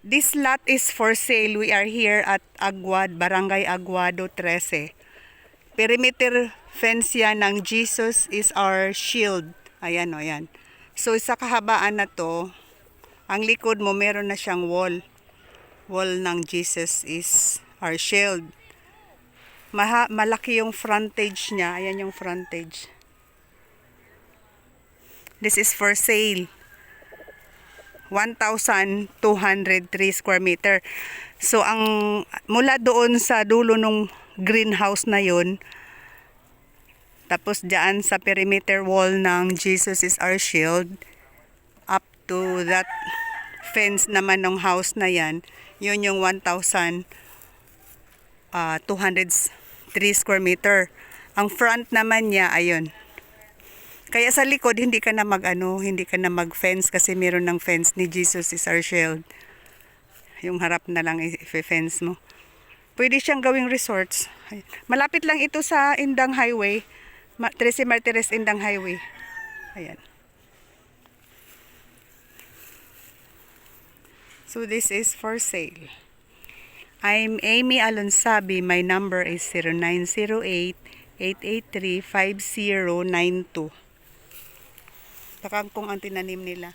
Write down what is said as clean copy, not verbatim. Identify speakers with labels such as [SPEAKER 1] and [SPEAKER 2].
[SPEAKER 1] This lot is for sale. We are here at Aguad, Barangay Aguado 13. Perimeter fence yan ng Jesus is our shield. Ayan o, yan. So sa kahabaan na to, ang likod mo meron na siyang wall. Wall ng Jesus is our shield. Malaki yung frontage niya. Ayan yung frontage. This is for sale. 1,203 square meter. So ang mula doon sa dulo ng greenhouse na yun, tapos diyan sa perimeter wall ng Jesus is our shield, up to that fence naman ng house na yan, yun yung 1,203 square meter. Ang front naman niya, ayun. Kaya sa likod, hindi ka na mag-fence kasi meron ng fence ni Jesus is our shield. Yung harap na lang i-fence mo. Pwede siyang gawing resorts. Malapit lang ito sa Indang Highway. 13 Martires Indang Highway. Ayan. So this is for sale. I'm Amy Alonsabi. My number is 0908-883-5092. Takagkong ang tinanim nila.